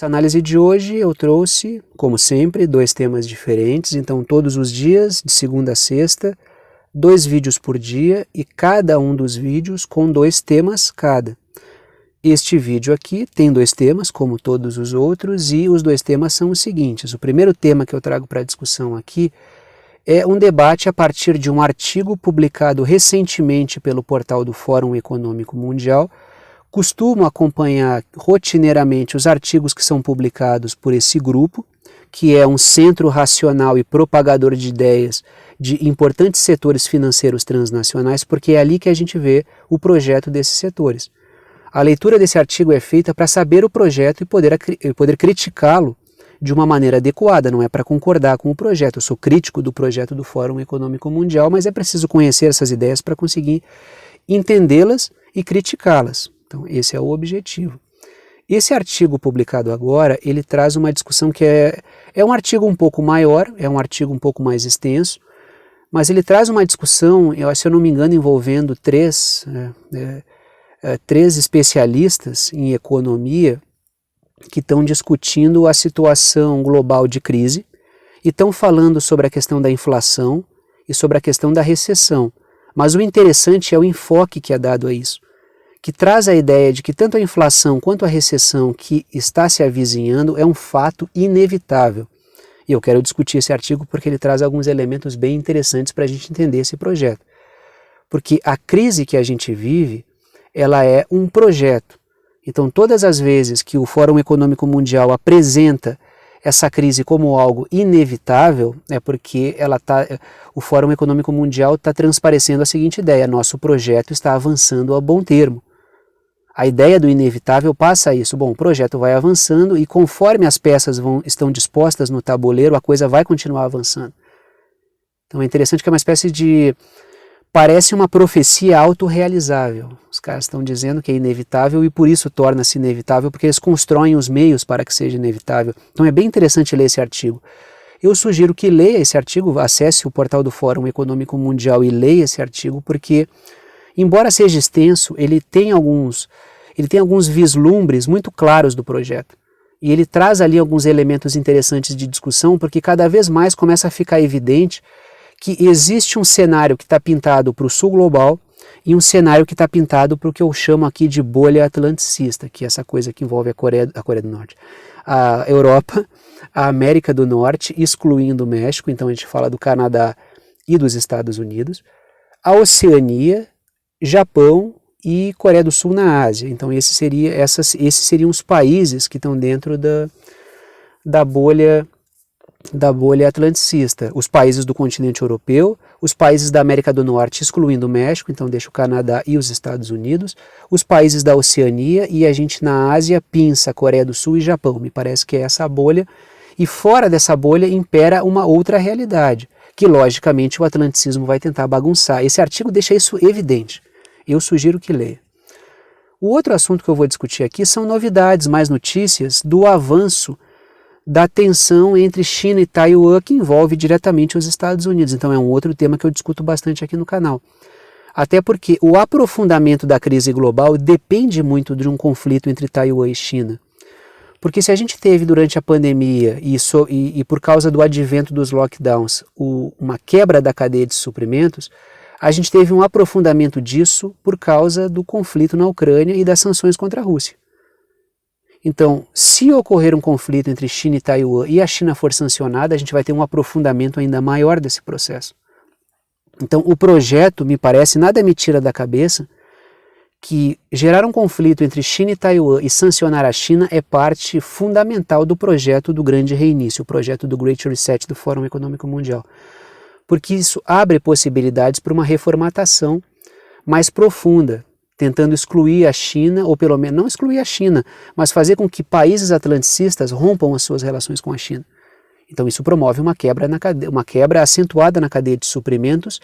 Nessa análise de hoje eu trouxe, como sempre, 2 temas diferentes, então todos os dias, de segunda a sexta, 2 vídeos por dia e cada um dos vídeos com 2 temas cada. Este vídeo aqui tem 2 temas, como todos os outros, e os 2 temas são os seguintes. O primeiro tema que eu trago para a discussão aqui é um debate a partir de um artigo publicado recentemente pelo portal do Fórum Econômico Mundial. Costumo acompanhar rotineiramente os artigos que são publicados por esse grupo, que é um centro racional e propagador de ideias de importantes setores financeiros transnacionais, porque é ali que a gente vê o projeto desses setores. A leitura desse artigo é feita para saber o projeto e poder criticá-lo de uma maneira adequada, não é para concordar com o projeto. Eu sou crítico do projeto do Fórum Econômico Mundial, mas é preciso conhecer essas ideias para conseguir entendê-las e criticá-las. Então esse é o objetivo. Esse artigo publicado agora, ele traz uma discussão que é um artigo um pouco maior, é um artigo um pouco mais extenso, mas ele traz uma discussão, se eu não me engano, envolvendo três especialistas em economia que estão discutindo a situação global de crise e estão falando sobre a questão da inflação e sobre a questão da recessão. Mas o interessante é o enfoque que é dado a isso, que traz a ideia de que tanto a inflação quanto a recessão que está se avizinhando é um fato inevitável. E eu quero discutir esse artigo porque ele traz alguns elementos bem interessantes para a gente entender esse projeto. Porque a crise que a gente vive, ela é um projeto. Então, todas as vezes que o Fórum Econômico Mundial apresenta essa crise como algo inevitável, é porque o Fórum Econômico Mundial está transparecendo a seguinte ideia: nosso projeto está avançando a bom termo. A ideia do inevitável passa a isso. Bom, o projeto vai avançando e conforme as peças estão dispostas no tabuleiro, a coisa vai continuar avançando. Então é interessante que é uma espécie de... parece uma profecia autorrealizável. Os caras estão dizendo que é inevitável e por isso torna-se inevitável, porque eles constroem os meios para que seja inevitável. Então é bem interessante ler esse artigo. Eu sugiro que leia esse artigo, acesse o portal do Fórum Econômico Mundial e leia esse artigo, porque, embora seja extenso, ele tem alguns vislumbres muito claros do projeto. E ele traz ali alguns elementos interessantes de discussão, porque cada vez mais começa a ficar evidente que existe um cenário que está pintado para o sul global e um cenário que está pintado para o que eu chamo aqui de bolha atlanticista, que é essa coisa que envolve a Coreia do Norte, a Europa, a América do Norte, excluindo o México, então a gente fala do Canadá e dos Estados Unidos, a Oceania, Japão e Coreia do Sul na Ásia. Então esses seriam os países que estão dentro da bolha atlanticista, os países do continente europeu, os países da América do Norte, excluindo o México, então deixa o Canadá e os Estados Unidos, os países da Oceania e a gente na Ásia pinça Coreia do Sul e Japão. Me parece que é essa bolha, e fora dessa bolha impera uma outra realidade, que logicamente o atlanticismo vai tentar bagunçar. Esse artigo deixa isso evidente, eu sugiro que leia. O outro assunto que eu vou discutir aqui são novidades, mais notícias do avanço da tensão entre China e Taiwan, que envolve diretamente os Estados Unidos. Então é um outro tema que eu discuto bastante aqui no canal. Até porque o aprofundamento da crise global depende muito de um conflito entre Taiwan e China. Porque se a gente teve durante a pandemia e por causa do advento dos lockdowns uma quebra da cadeia de suprimentos, a gente teve um aprofundamento disso por causa do conflito na Ucrânia e das sanções contra a Rússia. Então, se ocorrer um conflito entre China e Taiwan e a China for sancionada, a gente vai ter um aprofundamento ainda maior desse processo. Então, o projeto, me parece, nada me tira da cabeça que gerar um conflito entre China e Taiwan e sancionar a China é parte fundamental do projeto do Grande Reinício, o projeto do Great Reset do Fórum Econômico Mundial. Porque isso abre possibilidades para uma reformatação mais profunda, tentando excluir a China, ou pelo menos não excluir a China, mas fazer com que países atlanticistas rompam as suas relações com a China. Então isso promove uma quebra acentuada na cadeia de suprimentos,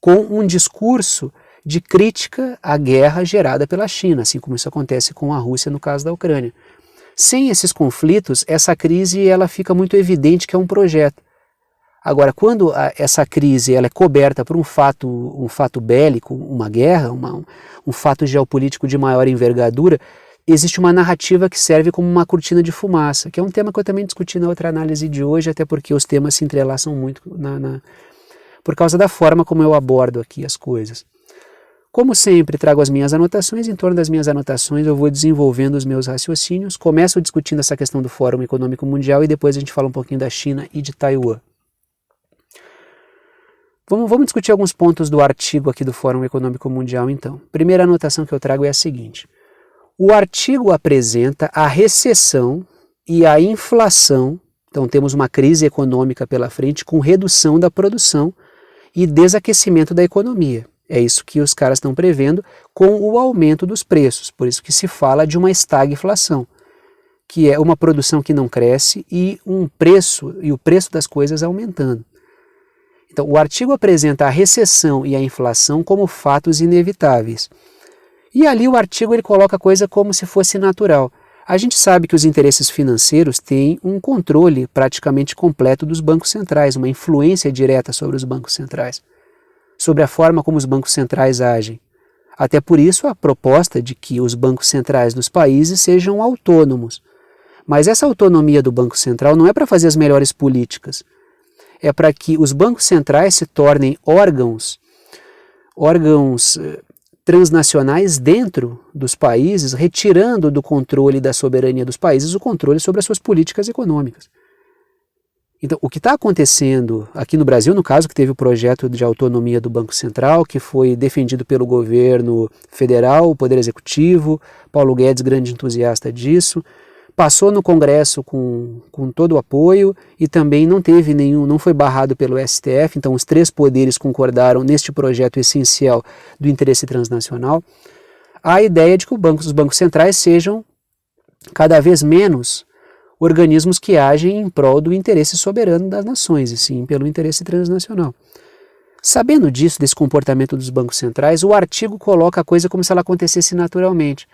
com um discurso de crítica à guerra gerada pela China, assim como isso acontece com a Rússia no caso da Ucrânia. Sem esses conflitos, essa crise ela fica muito evidente que é um projeto. Agora, quando essa crise ela é coberta por um fato bélico, uma guerra, um fato geopolítico de maior envergadura, existe uma narrativa que serve como uma cortina de fumaça, que é um tema que eu também discuti na outra análise de hoje, até porque os temas se entrelaçam muito por causa da forma como eu abordo aqui as coisas. Como sempre, trago as minhas anotações, em torno das minhas anotações eu vou desenvolvendo os meus raciocínios, começo discutindo essa questão do Fórum Econômico Mundial e depois a gente fala um pouquinho da China e de Taiwan. Vamos discutir alguns pontos do artigo aqui do Fórum Econômico Mundial então. Primeira anotação que eu trago é a seguinte: o artigo apresenta a recessão e a inflação, então temos uma crise econômica pela frente com redução da produção e desaquecimento da economia. É isso que os caras estão prevendo com o aumento dos preços, por isso que se fala de uma estagflação, que é uma produção que não cresce e o preço das coisas aumentando. Então, o artigo apresenta a recessão e a inflação como fatos inevitáveis. E ali o artigo ele coloca a coisa como se fosse natural. A gente sabe que os interesses financeiros têm um controle praticamente completo dos bancos centrais, uma influência direta sobre os bancos centrais, sobre a forma como os bancos centrais agem. Até por isso a proposta de que os bancos centrais dos países sejam autônomos. Mas essa autonomia do Banco Central não é para fazer as melhores políticas, é para que os bancos centrais se tornem órgãos transnacionais dentro dos países, retirando do controle da soberania dos países o controle sobre as suas políticas econômicas. Então, o que está acontecendo aqui no Brasil, no caso, que teve o projeto de autonomia do Banco Central, que foi defendido pelo governo federal, o Poder Executivo, Paulo Guedes, grande entusiasta disso, passou no Congresso com todo o apoio e também não foi barrado pelo STF, então os três poderes concordaram neste projeto essencial do interesse transnacional. A ideia de que os bancos centrais sejam cada vez menos organismos que agem em prol do interesse soberano das nações, e sim pelo interesse transnacional. Sabendo disso, desse comportamento dos bancos centrais, o artigo coloca a coisa como se ela acontecesse naturalmente.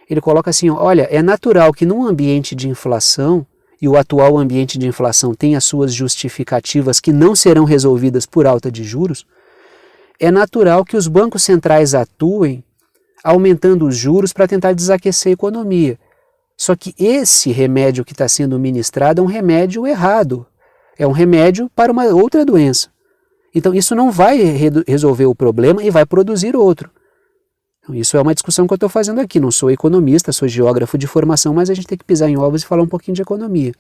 Ele coloca assim, olha, é natural que num ambiente de inflação, e o atual ambiente de inflação tem as suas justificativas que não serão resolvidas por alta de juros, é natural que os bancos centrais atuem aumentando os juros para tentar desaquecer a economia. Só que esse remédio que está sendo ministrado é um remédio errado, é um remédio para uma outra doença. Então isso não vai resolver o problema e vai produzir outro. Então, isso é uma discussão que eu estou fazendo aqui, não sou economista, sou geógrafo de formação, mas a gente tem que pisar em ovos e falar um pouquinho de economia.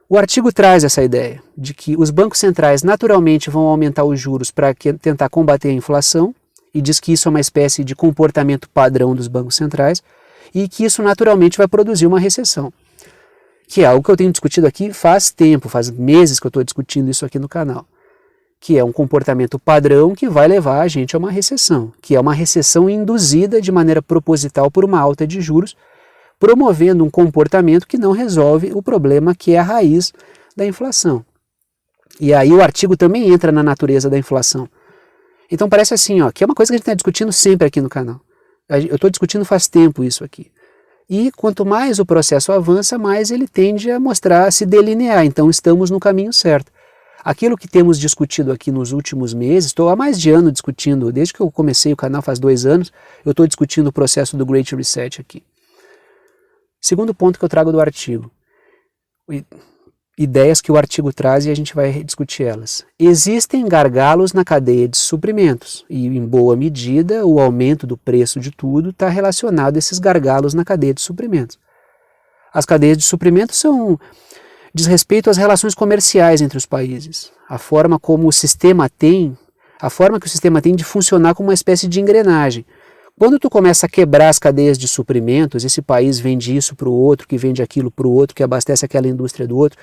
O artigo traz essa ideia de que os bancos centrais naturalmente vão aumentar os juros para tentar combater a inflação, e diz que isso é uma espécie de comportamento padrão dos bancos centrais, e que isso naturalmente vai produzir uma recessão, que é algo que eu tenho discutido aqui faz tempo, faz meses que eu estou discutindo isso aqui no canal, que é um comportamento padrão que vai levar a gente a uma recessão, que é uma recessão induzida de maneira proposital por uma alta de juros, promovendo um comportamento que não resolve o problema que é a raiz da inflação. E aí o artigo também entra na natureza da inflação. Então parece assim, que é uma coisa que a gente está discutindo sempre aqui no canal. Eu estou discutindo faz tempo isso aqui. E quanto mais o processo avança, mais ele tende a mostrar, a se delinear. Então estamos no caminho certo. Aquilo que temos discutido aqui nos últimos meses, estou há mais de ano discutindo, desde que eu comecei o canal faz 2 anos, eu estou discutindo o processo do Great Reset aqui. Segundo ponto que eu trago do artigo. Ideias que o artigo traz e a gente vai discutir elas. Existem gargalos na cadeia de suprimentos e, em boa medida, o aumento do preço de tudo está relacionado a esses gargalos na cadeia de suprimentos. As cadeias de suprimentos diz respeito às relações comerciais entre os países, a forma como o sistema tem, de funcionar como uma espécie de engrenagem. Quando tu começa a quebrar as cadeias de suprimentos, esse país vende isso para o outro, que vende aquilo para o outro, que abastece aquela indústria do outro,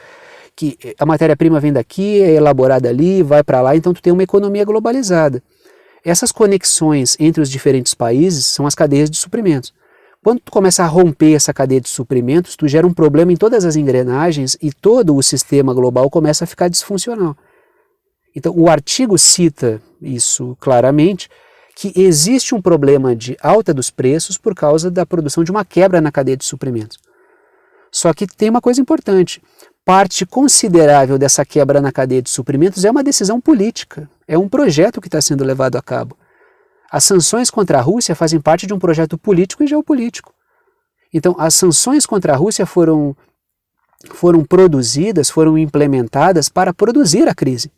que a matéria-prima vem daqui, é elaborada ali, vai para lá, então tu tem uma economia globalizada. Essas conexões entre os diferentes países são as cadeias de suprimentos. Quando tu começa a romper essa cadeia de suprimentos, tu gera um problema em todas as engrenagens e todo o sistema global começa a ficar disfuncional. Então o artigo cita isso claramente, que existe um problema de alta dos preços por causa da produção de uma quebra na cadeia de suprimentos. Só que tem uma coisa importante, parte considerável dessa quebra na cadeia de suprimentos é uma decisão política, é um projeto que está sendo levado a cabo. As sanções contra a Rússia fazem parte de um projeto político e geopolítico. Então, as sanções contra a Rússia foram produzidas, foram implementadas para produzir a crise.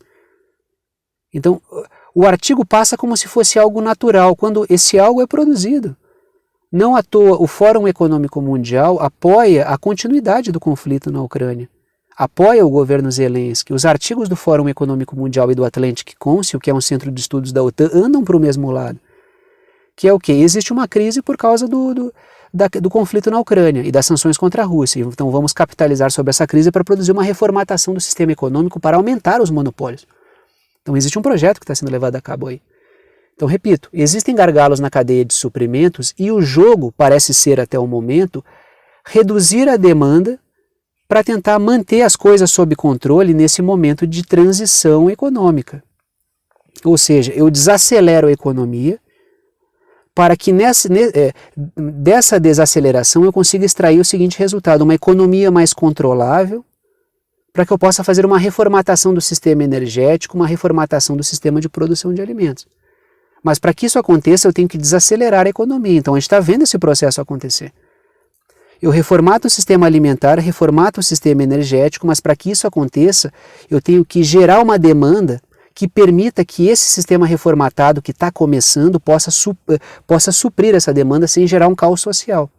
Então, o artigo passa como se fosse algo natural, quando esse algo é produzido. Não à toa, o Fórum Econômico Mundial apoia a continuidade do conflito na Ucrânia, apoia o governo Zelensky. Os artigos do Fórum Econômico Mundial e do Atlantic Council, que é um centro de estudos da OTAN, andam para o mesmo lado. Que é o quê? Existe uma crise por causa do conflito na Ucrânia e das sanções contra a Rússia. Então vamos capitalizar sobre essa crise para produzir uma reformatação do sistema econômico para aumentar os monopólios. Então existe um projeto que está sendo levado a cabo aí. Então, repito, existem gargalos na cadeia de suprimentos e o jogo parece ser, até o momento, reduzir a demanda para tentar manter as coisas sob controle nesse momento de transição econômica. Ou seja, eu desacelero a economia para que dessa desaceleração eu consiga extrair o seguinte resultado: uma economia mais controlável, para que eu possa fazer uma reformatação do sistema energético, uma reformatação do sistema de produção de alimentos. Mas para que isso aconteça, eu tenho que desacelerar a economia. Então a gente está vendo esse processo acontecer. Eu reformato o sistema alimentar, reformato o sistema energético, mas para que isso aconteça, eu tenho que gerar uma demanda que permita que esse sistema reformatado que está começando possa suprir essa demanda sem gerar um caos social.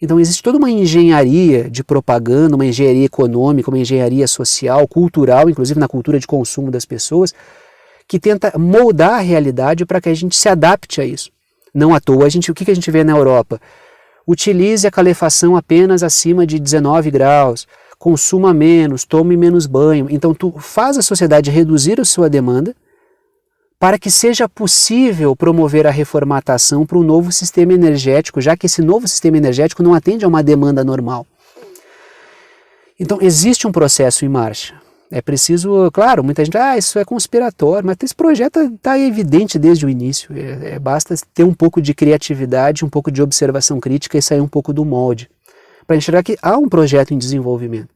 Então existe toda uma engenharia de propaganda, uma engenharia econômica, uma engenharia social, cultural, inclusive na cultura de consumo das pessoas, que tenta moldar a realidade para que a gente se adapte a isso. Não à toa, o que a gente vê na Europa? Utilize a calefação apenas acima de 19 graus, consuma menos, tome menos banho. Então tu faz a sociedade reduzir a sua demanda para que seja possível promover a reformatação para um novo sistema energético, já que esse novo sistema energético não atende a uma demanda normal. Então existe um processo em marcha. É preciso, claro, muita gente, isso é conspiratório, mas esse projeto está evidente desde o início. Basta ter um pouco de criatividade, um pouco de observação crítica e sair um pouco do molde, para enxergar que há um projeto em desenvolvimento.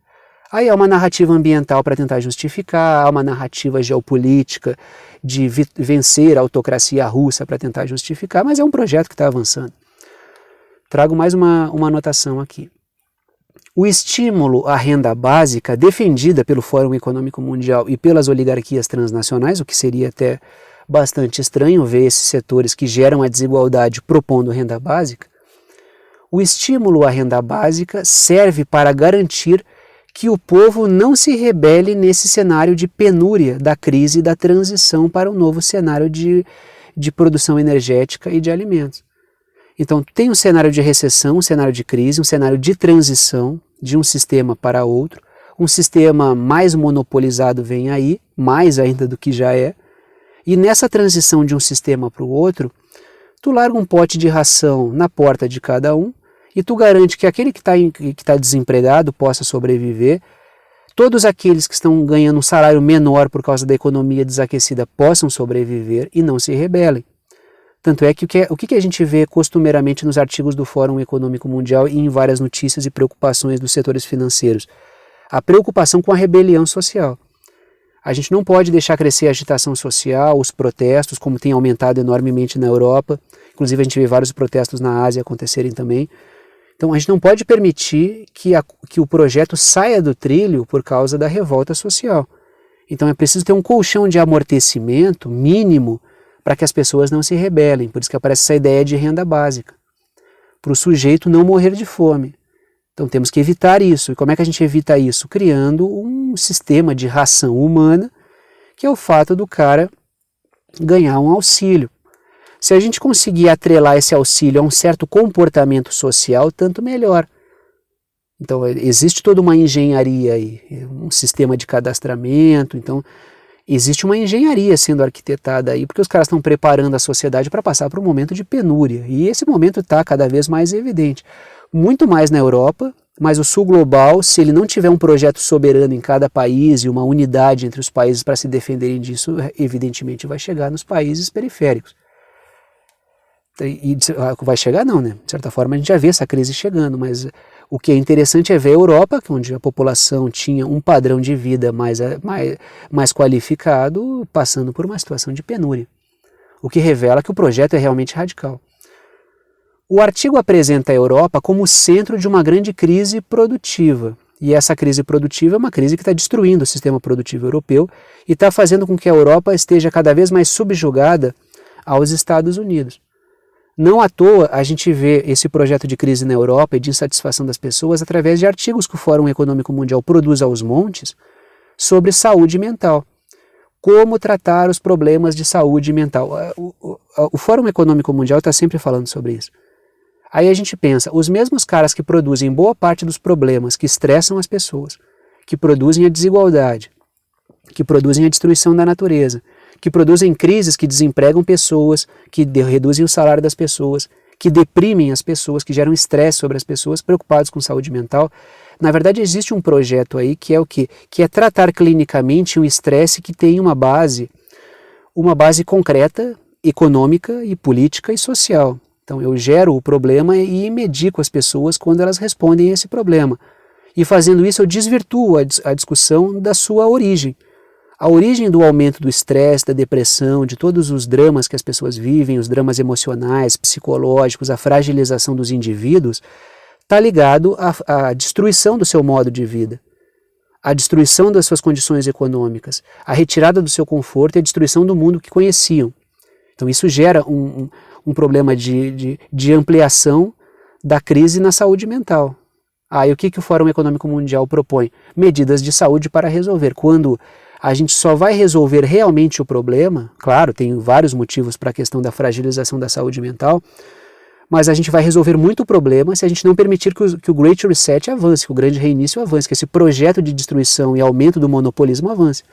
Aí há uma narrativa ambiental para tentar justificar, há uma narrativa geopolítica de vencer a autocracia russa para tentar justificar, mas é um projeto que está avançando. Trago mais uma anotação aqui. O estímulo à renda básica, defendida pelo Fórum Econômico Mundial e pelas oligarquias transnacionais, o que seria até bastante estranho ver esses setores que geram a desigualdade propondo renda básica, o estímulo à renda básica serve para garantir que o povo não se rebele nesse cenário de penúria da crise e da transição para um novo cenário de produção energética e de alimentos. Então, tem um cenário de recessão, um cenário de crise, um cenário de transição de um sistema para outro, um sistema mais monopolizado vem aí, mais ainda do que já é, e nessa transição de um sistema para o outro, tu larga um pote de ração na porta de cada um e tu garante que aquele que está desempregado possa sobreviver, todos aqueles que estão ganhando um salário menor por causa da economia desaquecida possam sobreviver e não se rebelem. Tanto é que o que a gente vê costumeiramente nos artigos do Fórum Econômico Mundial e em várias notícias e preocupações dos setores financeiros? A preocupação com a rebelião social. A gente não pode deixar crescer a agitação social, os protestos, como tem aumentado enormemente na Europa. Inclusive a gente vê vários protestos na Ásia acontecerem também. Então a gente não pode permitir que o projeto saia do trilho por causa da revolta social. Então é preciso ter um colchão de amortecimento mínimo para que as pessoas não se rebelem. Por isso que aparece essa ideia de renda básica, para o sujeito não morrer de fome. Então temos que evitar isso. E como é que a gente evita isso? Criando um sistema de ração humana, que é o fato do cara ganhar um auxílio. Se a gente conseguir atrelar esse auxílio a um certo comportamento social, tanto melhor. Então existe toda uma engenharia aí, um sistema de cadastramento, então existe uma engenharia sendo arquitetada aí, porque os caras estão preparando a sociedade para passar por um momento de penúria, e esse momento está cada vez mais evidente. Muito mais na Europa, mas o sul global, se ele não tiver um projeto soberano em cada país e uma unidade entre os países para se defenderem disso, evidentemente vai chegar nos países periféricos. E vai chegar não, né? De certa forma a gente já vê essa crise chegando, mas o que é interessante é ver a Europa, onde a população tinha um padrão de vida mais qualificado, passando por uma situação de penúria. O que revela que o projeto é realmente radical. O artigo apresenta a Europa como o centro de uma grande crise produtiva. E essa crise produtiva é uma crise que está destruindo o sistema produtivo europeu e está fazendo com que a Europa esteja cada vez mais subjugada aos Estados Unidos. Não à toa a gente vê esse projeto de crise na Europa e de insatisfação das pessoas através de artigos que o Fórum Econômico Mundial produz aos montes sobre saúde mental. Como tratar os problemas de saúde mental. O Fórum Econômico Mundial está sempre falando sobre isso. Aí a gente pensa, os mesmos caras que produzem boa parte dos problemas que estressam as pessoas, que produzem a desigualdade, que produzem a destruição da natureza, que produzem crises que desempregam pessoas, que reduzem o salário das pessoas, que deprimem as pessoas, que geram estresse sobre as pessoas preocupadas com saúde mental. Na verdade, existe um projeto aí que é o quê? Que é tratar clinicamente um estresse que tem uma base concreta, econômica e política e social. Então eu gero o problema e medico as pessoas quando elas respondem a esse problema. E fazendo isso eu desvirtuo a discussão da sua origem. A origem do aumento do estresse, da depressão, de todos os dramas que as pessoas vivem, os dramas emocionais, psicológicos, a fragilização dos indivíduos, está ligado à destruição do seu modo de vida, à destruição das suas condições econômicas, à retirada do seu conforto e à destruição do mundo que conheciam. Então isso gera um problema de ampliação da crise na saúde mental. E o que o Fórum Econômico Mundial propõe? Medidas de saúde para resolver. Quando a gente só vai resolver realmente o problema, claro, tem vários motivos para a questão da fragilização da saúde mental, mas a gente vai resolver muito o problema se a gente não permitir que o Great Reset avance, que o grande reinício avance, que esse projeto de destruição e aumento do monopolismo avance.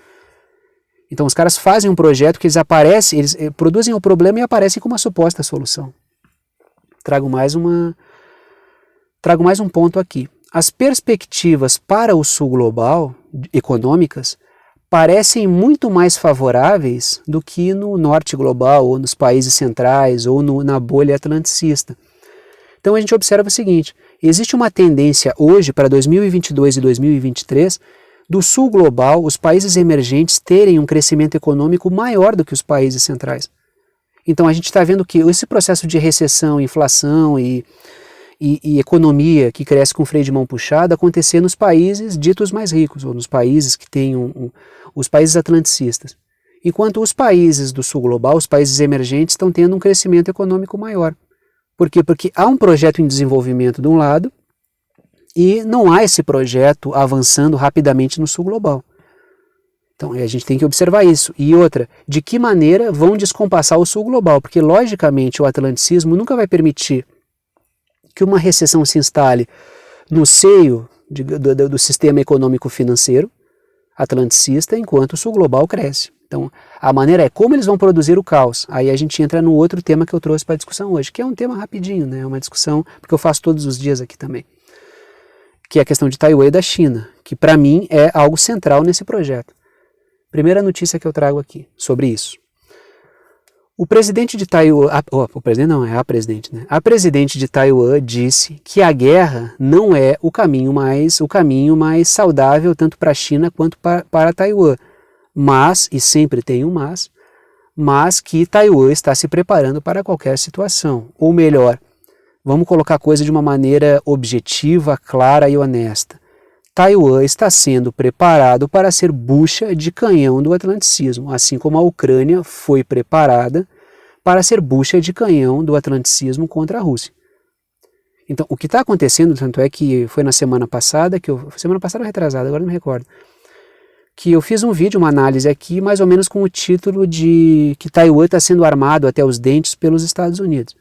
Então os caras fazem um projeto que eles produzem o problema e aparecem com uma suposta solução. Trago mais um ponto aqui. As perspectivas para o sul global, econômicas, parecem muito mais favoráveis do que no norte global, ou nos países centrais, ou na bolha atlanticista. Então a gente observa o seguinte, existe uma tendência hoje para 2022 e 2023 do sul global, os países emergentes terem um crescimento econômico maior do que os países centrais. Então a gente está vendo que esse processo de recessão, inflação e economia que cresce com freio de mão puxado acontecer nos países ditos mais ricos, ou nos países que têm os países atlanticistas. Enquanto os países do sul global, os países emergentes, estão tendo um crescimento econômico maior. Por quê? Porque há um projeto em desenvolvimento de um lado e não há esse projeto avançando rapidamente no sul global. Então a gente tem que observar isso. E outra, de que maneira vão descompassar o sul global? Porque logicamente o atlanticismo nunca vai permitir que uma recessão se instale no seio do sistema econômico financeiro atlanticista, enquanto o sul global cresce. Então, a maneira é como eles vão produzir o caos. Aí a gente entra no outro tema que eu trouxe para a discussão hoje, que é um tema rapidinho, né? Uma discussão, porque eu faço todos os dias aqui também, que é a questão de Taiwan e da China, que para mim é algo central nesse projeto. Primeira notícia que eu trago aqui sobre isso. O presidente de Taiwan, a presidente de Taiwan disse que a guerra não é o caminho mais saudável tanto para a China quanto para Taiwan, mas, e sempre tem um mas que Taiwan está se preparando para qualquer situação, ou melhor, vamos colocar a coisa de uma maneira objetiva, clara e honesta. Taiwan está sendo preparado para ser bucha de canhão do atlanticismo, assim como a Ucrânia foi preparada para ser bucha de canhão do atlanticismo contra a Rússia. Então, o que está acontecendo, tanto é que foi na semana passada ou retrasada, agora não me recordo, que eu fiz um vídeo, uma análise aqui, mais ou menos com o título de que Taiwan está sendo armado até os dentes pelos Estados Unidos.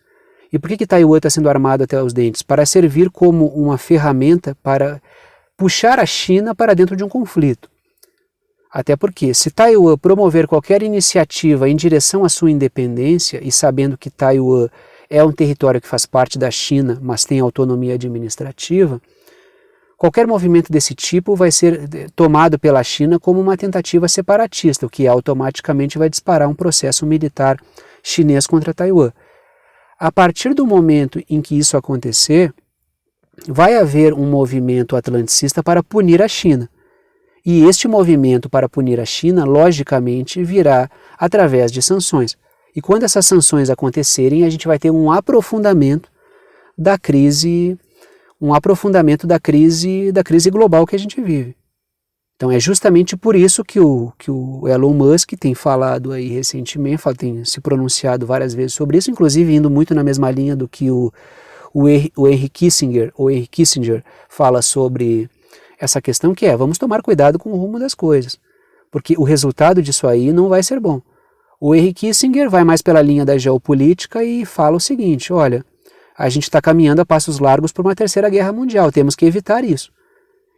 E por que Taiwan está sendo armado até os dentes? Para servir como uma ferramenta para puxar a China para dentro de um conflito. Até porque, se Taiwan promover qualquer iniciativa em direção à sua independência, e sabendo que Taiwan é um território que faz parte da China, mas tem autonomia administrativa, qualquer movimento desse tipo vai ser tomado pela China como uma tentativa separatista, o que automaticamente vai disparar um processo militar chinês contra Taiwan. A partir do momento em que isso acontecer, vai haver um movimento atlanticista para punir a China. E este movimento para punir a China, logicamente, virá através de sanções. E quando essas sanções acontecerem, a gente vai ter um aprofundamento da crise, um aprofundamento da crise global que a gente vive. Então é justamente por isso que o Elon Musk tem falado aí recentemente, tem se pronunciado várias vezes sobre isso, inclusive indo muito na mesma linha do que o Henry Kissinger fala sobre essa questão, que é, vamos tomar cuidado com o rumo das coisas, porque o resultado disso aí não vai ser bom. O Henry Kissinger vai mais pela linha da geopolítica e fala o seguinte, olha, a gente está caminhando a passos largos para uma terceira guerra mundial, temos que evitar isso.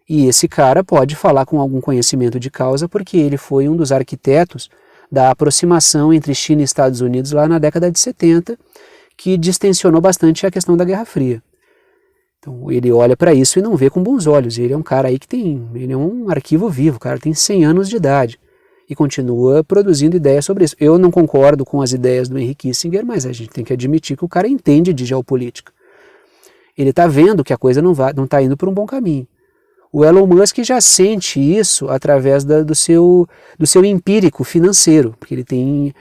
E esse cara pode falar com algum conhecimento de causa, porque ele foi um dos arquitetos da aproximação entre China e Estados Unidos lá na década de 70, que distensionou bastante a questão da Guerra Fria. Então ele olha para isso e não vê com bons olhos. Ele é um cara aí ele é um arquivo vivo, o cara tem 100 anos de idade e continua produzindo ideias sobre isso. Eu não concordo com as ideias do Henry Kissinger, mas a gente tem que admitir que o cara entende de geopolítica. Ele está vendo que a coisa não está indo por um bom caminho. O Elon Musk já sente isso através do seu empírico financeiro, porque ele tem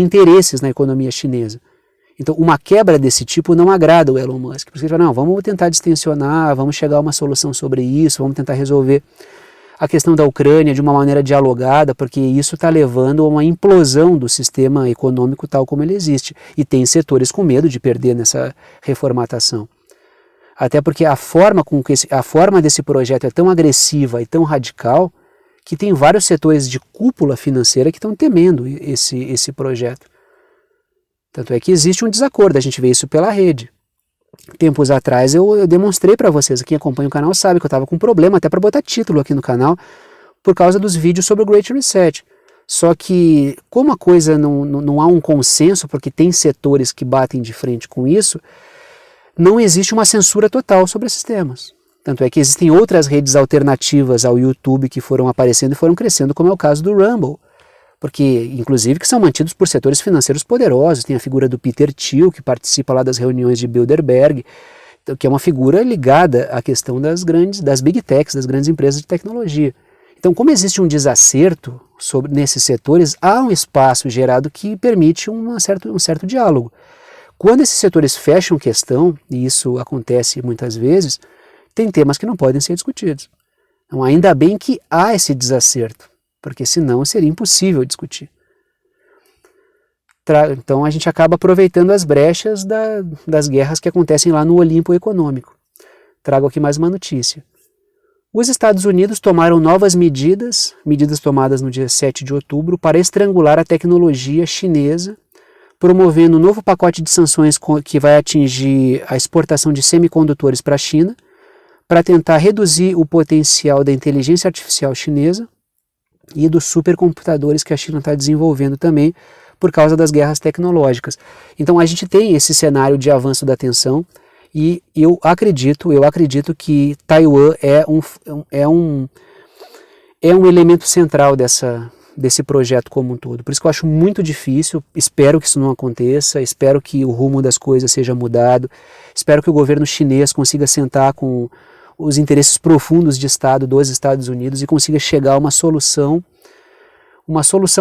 interesses na economia chinesa. Então, uma quebra desse tipo não agrada o Elon Musk, porque ele fala, não, vamos tentar distensionar, vamos chegar a uma solução sobre isso, vamos tentar resolver a questão da Ucrânia de uma maneira dialogada, porque isso está levando a uma implosão do sistema econômico tal como ele existe. E tem setores com medo de perder nessa reformatação. Até porque a forma desse projeto é tão agressiva e tão radical que tem vários setores de cúpula financeira que estão temendo esse projeto. Tanto é que existe um desacordo, a gente vê isso pela rede. Tempos atrás eu demonstrei para vocês, quem acompanha o canal sabe que eu estava com um problema até para botar título aqui no canal, por causa dos vídeos sobre o Great Reset. Só que como a coisa não há um consenso, porque tem setores que batem de frente com isso, não existe uma censura total sobre esses temas. Tanto é que existem outras redes alternativas ao YouTube que foram aparecendo e foram crescendo, como é o caso do Rumble, porque, inclusive, que são mantidos por setores financeiros poderosos. Tem a figura do Peter Thiel, que participa lá das reuniões de Bilderberg, que é uma figura ligada à questão das Big Techs, das grandes empresas de tecnologia. Então, como existe um desacerto nesses setores, há um espaço gerado que permite um certo diálogo. Quando esses setores fecham questão, e isso acontece muitas vezes, tem temas que não podem ser discutidos. Então, ainda bem que há esse desacerto, porque senão seria impossível discutir. Então a gente acaba aproveitando as brechas das guerras que acontecem lá no Olimpo econômico. Trago aqui mais uma notícia. Os Estados Unidos tomaram novas medidas tomadas no dia 7 de outubro, para estrangular a tecnologia chinesa, promovendo um novo pacote de sanções que vai atingir a exportação de semicondutores para a China, para tentar reduzir o potencial da inteligência artificial chinesa e dos supercomputadores que a China está desenvolvendo também por causa das guerras tecnológicas. Então a gente tem esse cenário de avanço da tensão e eu acredito que Taiwan é um elemento central desse projeto como um todo. Por isso que eu acho muito difícil, espero que isso não aconteça, espero que o rumo das coisas seja mudado, espero que o governo chinês consiga sentar com os interesses profundos de Estado dos Estados Unidos e consiga chegar a uma solução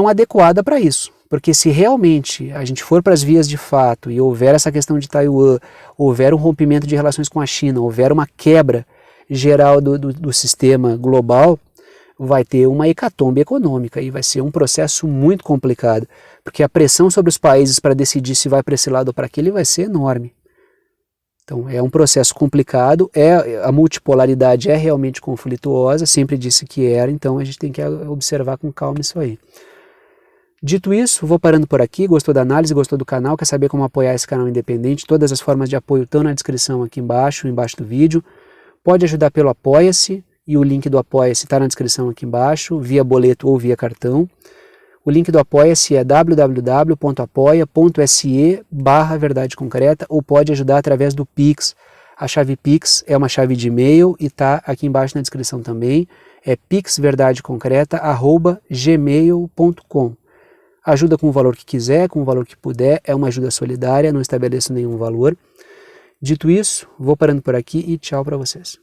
adequada para isso. Porque se realmente a gente for para as vias de fato e houver essa questão de Taiwan, houver um rompimento de relações com a China, houver uma quebra geral do sistema global, vai ter uma hecatombe econômica e vai ser um processo muito complicado, porque a pressão sobre os países para decidir se vai para esse lado ou para aquele vai ser enorme. Então é um processo complicado, a multipolaridade é realmente conflituosa, sempre disse que era, então a gente tem que observar com calma isso aí. Dito isso, vou parando por aqui. Gostou da análise, gostou do canal, quer saber como apoiar esse canal independente? Todas as formas de apoio estão na descrição aqui embaixo do vídeo. Pode ajudar pelo Apoia-se, e o link do Apoia-se está na descrição aqui embaixo, via boleto ou via cartão. O link do Apoia-se é www.apoia.se/verdade concreta, ou pode ajudar através do Pix. A chave Pix é uma chave de e-mail e está aqui embaixo na descrição também. É pixverdadeconcreta@gmail.com. Ajuda com o valor que quiser, com o valor que puder, é uma ajuda solidária, não estabeleço nenhum valor. Dito isso, vou parando por aqui e tchau para vocês.